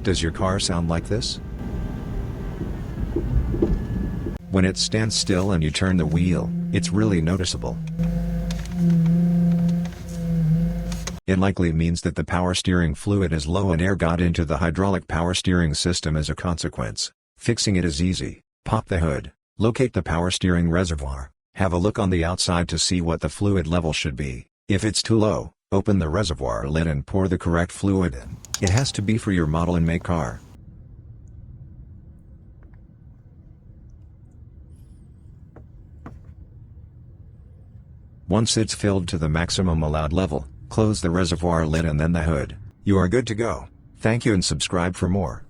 Does your car sound like this? When it stands still and you turn the wheel, it's really noticeable. It likely means that the power steering fluid is low and air got into the hydraulic power steering system as a consequence. Fixing it is easy. Pop the hood, locate the power steering reservoir, have a look on the outside to see what the fluid level should be. If it's too low, open the reservoir lid and pour the correct fluid in. It has to be for your model and make car. Once it's filled to the maximum allowed level, close the reservoir lid and then the hood. You are good to go. Thank you and subscribe for more.